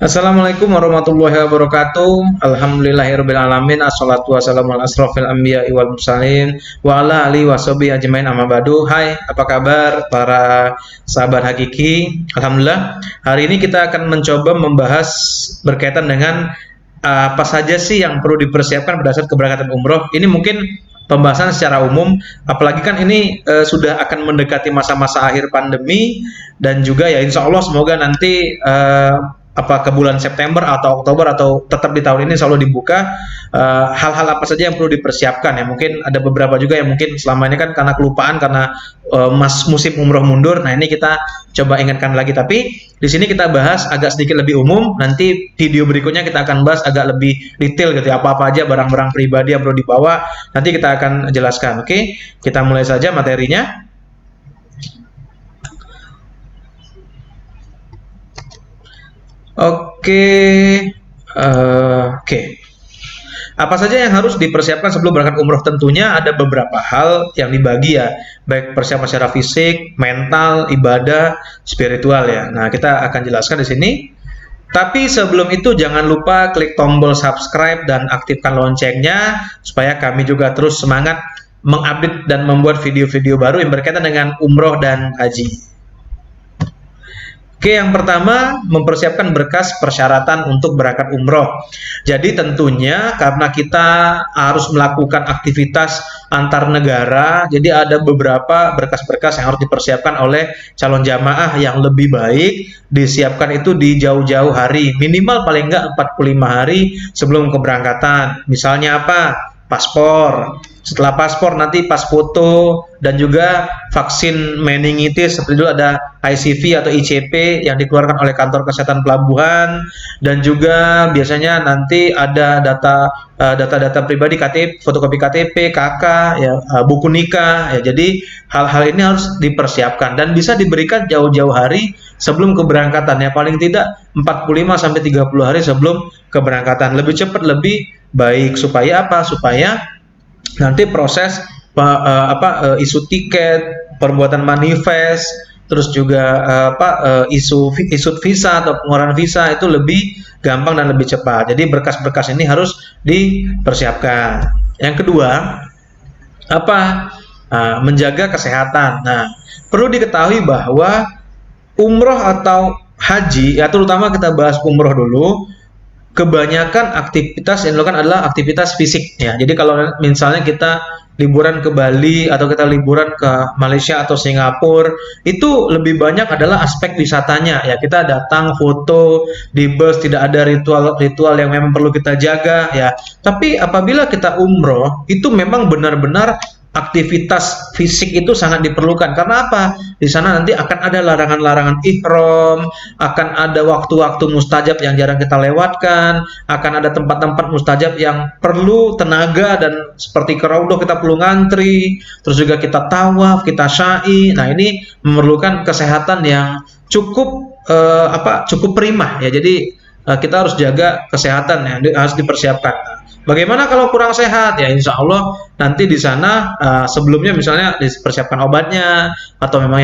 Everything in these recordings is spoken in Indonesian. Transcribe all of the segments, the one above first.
Assalamualaikum warahmatullahi wabarakatuh. Alhamdulillahirabbil alamin. Assalatu wassalamu ala asrofil anbiya'i wal mursalin wa ala alihi washabihi ajmain amma ba'du. Hai, apa kabar para sahabat hakiki? Alhamdulillah. Hari ini kita akan mencoba membahas berkaitan dengan apa saja sih yang perlu dipersiapkan pada saat keberangkatan umroh. Ini mungkin pembahasan secara umum, apalagi kan ini sudah akan mendekati masa-masa akhir pandemi dan juga ya insya Allah semoga nanti ke bulan September atau Oktober atau tetap di tahun ini selalu dibuka, hal-hal apa saja yang perlu dipersiapkan ya. Mungkin ada beberapa juga yang mungkin selama ini kan karena kelupaan karena musim umroh mundur. Nah, ini kita coba ingatkan lagi, tapi di sini kita bahas agak sedikit lebih umum. Nanti video berikutnya kita akan bahas agak lebih detail gitu ya, apa-apa aja barang-barang pribadi yang perlu dibawa. Nanti kita akan jelaskan. Oke, kita mulai saja materinya. Oke. Apa saja yang harus dipersiapkan sebelum berangkat umroh? Tentunya ada beberapa hal yang dibagi ya, baik persiapan secara fisik, mental, ibadah, spiritual ya. Nah, kita akan jelaskan di sini. Tapi sebelum itu jangan lupa klik tombol subscribe dan aktifkan loncengnya supaya kami juga terus semangat mengupdate dan membuat video-video baru yang berkaitan dengan umroh dan haji. Oke, yang pertama mempersiapkan berkas persyaratan untuk berangkat umroh. Jadi tentunya karena kita harus melakukan aktivitas antar negara, jadi ada beberapa berkas-berkas yang harus dipersiapkan oleh calon jamaah yang lebih baik disiapkan itu di jauh-jauh hari, minimal paling enggak 45 hari sebelum keberangkatan. Misalnya apa? Paspor. Setelah paspor nanti pas foto dan juga vaksin meningitis, seperti itu ada ICV atau ICP yang dikeluarkan oleh kantor kesehatan pelabuhan, dan juga biasanya nanti ada data-data pribadi, KTP, fotokopi KTP, KK, ya, buku nikah ya. Jadi hal-hal ini harus dipersiapkan dan bisa diberikan jauh-jauh hari sebelum keberangkatan ya, paling tidak 45 sampai 30 hari sebelum keberangkatan. Lebih cepat lebih baik, supaya apa? Supaya nanti proses isu tiket, pembuatan manifest, terus juga isu visa atau pengeluaran visa itu lebih gampang dan lebih cepat. Jadi berkas-berkas ini harus dipersiapkan. Yang kedua, menjaga kesehatan. Nah, perlu diketahui bahwa umroh atau haji, ya terutama kita bahas umroh dulu, kebanyakan aktivitas yang dilakukan adalah aktivitas fisik ya. Jadi kalau misalnya kita liburan ke Bali atau kita liburan ke Malaysia atau Singapura, itu lebih banyak adalah aspek wisatanya ya. Kita datang foto di bus, tidak ada ritual-ritual yang memang perlu kita jaga ya. Tapi apabila kita umroh, itu memang benar-benar aktivitas fisik itu sangat diperlukan. Karena apa? Di sana nanti akan ada larangan-larangan ihram, akan ada waktu-waktu mustajab yang jarang kita lewatkan, akan ada tempat-tempat mustajab yang perlu tenaga dan seperti ke Raudhah kita perlu ngantri, terus juga kita tawaf, kita syai. Nah, ini memerlukan kesehatan yang cukup cukup prima ya. Jadi kita harus jaga kesehatan yang harus dipersiapkan. Bagaimana kalau kurang sehat? Ya insya Allah nanti di sana sebelumnya misalnya dipersiapkan obatnya, atau memang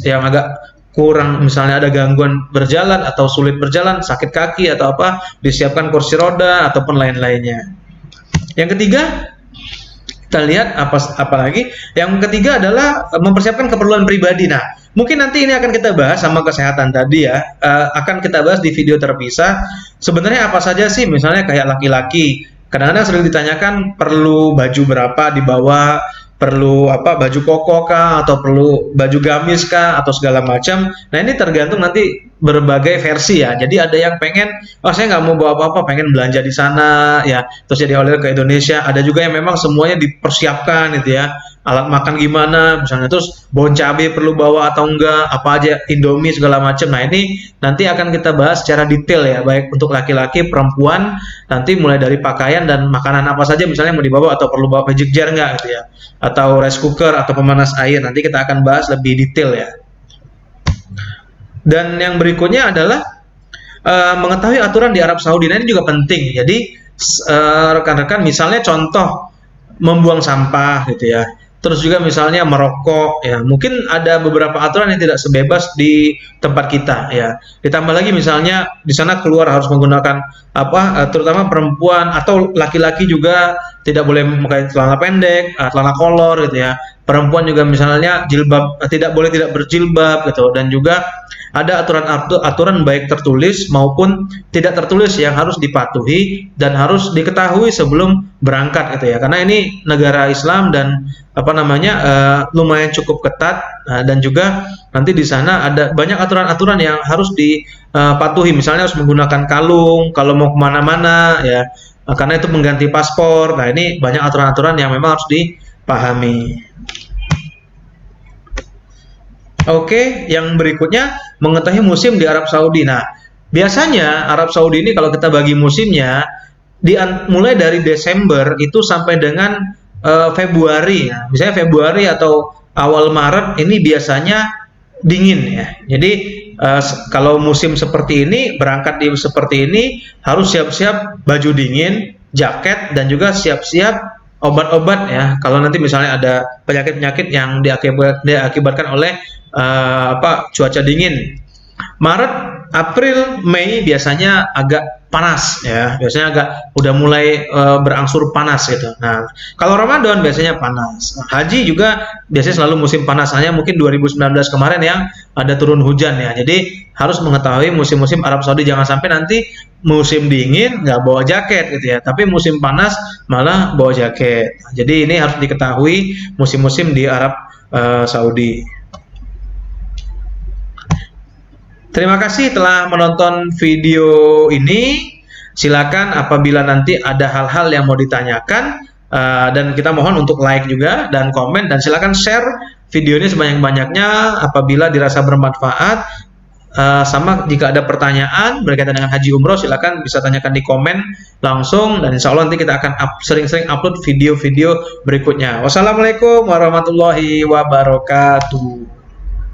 yang agak kurang, misalnya ada gangguan berjalan atau sulit berjalan, sakit kaki atau apa, disiapkan kursi roda ataupun lain-lainnya. Yang ketiga, kita lihat apa lagi? Yang ketiga adalah mempersiapkan keperluan pribadi. Nah, mungkin nanti ini akan kita bahas sama kesehatan tadi ya, akan kita bahas di video terpisah. Sebenarnya apa saja sih, misalnya kayak laki-laki, kadang-kadang sering ditanyakan perlu baju berapa dibawa, perlu baju koko kah, atau perlu baju gamis kah, atau segala macam. Nah, ini tergantung nanti berbagai versi ya. Jadi ada yang pengen, saya nggak mau bawa apa-apa, pengen belanja di sana ya, terus jadi oleh ke Indonesia. Ada juga yang memang semuanya dipersiapkan gitu ya. Alat makan gimana, misalnya, terus bon cabai perlu bawa atau enggak, apa aja, Indomie segala macam. Nah, ini nanti akan kita bahas secara detail ya, baik untuk laki-laki, perempuan, nanti mulai dari pakaian dan makanan apa saja misalnya mau dibawa, atau perlu bawa magic jar enggak gitu ya, atau rice cooker atau pemanas air. Nanti kita akan bahas lebih detail ya. Dan yang berikutnya adalah mengetahui aturan di Arab Saudi. Nah, ini juga penting. Jadi rekan-rekan, misalnya contoh membuang sampah gitu ya. terus juga misalnya merokok ya. Mungkin ada beberapa aturan yang tidak sebebas di tempat kita ya. Ditambah lagi misalnya di sana keluar harus menggunakan terutama perempuan atau laki-laki juga tidak boleh memakai celana pendek, celana kolor gitu ya. Perempuan juga misalnya jilbab tidak boleh tidak berjilbab gitu, dan juga ada aturan baik tertulis maupun tidak tertulis yang harus dipatuhi dan harus diketahui sebelum berangkat gitu ya. Karena ini negara Islam dan lumayan cukup ketat, dan juga nanti di sana ada banyak aturan-aturan yang harus dipatuhi. Misalnya harus menggunakan kalung kalau mau kemana-mana ya, karena itu mengganti paspor. Nah, ini banyak aturan-aturan yang memang harus dipahami. Oke, yang berikutnya mengetahui musim di Arab Saudi. Nah, biasanya Arab Saudi ini kalau kita bagi musimnya mulai dari Desember itu sampai dengan Februari. Ya. Misalnya Februari atau awal Maret ini biasanya dingin ya. Jadi kalau musim seperti ini, berangkat seperti ini harus siap-siap baju dingin, jaket, dan juga siap-siap obat-obat ya. Kalau nanti misalnya ada penyakit-penyakit yang diakibatkan oleh cuaca dingin. Maret, April, Mei biasanya agak panas ya. Biasanya agak udah mulai berangsur panas gitu. Nah, kalau Ramadan biasanya panas. Haji juga biasanya selalu musim panas. Hanya mungkin 2019 kemarin yang ada turun hujan ya. Jadi harus mengetahui musim-musim Arab Saudi, jangan sampai nanti musim dingin nggak bawa jaket gitu ya. Tapi musim panas malah bawa jaket. Jadi ini harus diketahui musim-musim di Arab Saudi. Terima kasih telah menonton video ini. Silakan apabila nanti ada hal-hal yang mau ditanyakan, dan kita mohon untuk like juga dan komen, dan silakan share video ini sebanyak-banyaknya apabila dirasa bermanfaat. Sama jika ada pertanyaan berkaitan dengan haji umroh, silakan bisa tanyakan di komen langsung, dan insya Allah nanti kita akan sering-sering upload video-video berikutnya. Wassalamualaikum warahmatullahi wabarakatuh.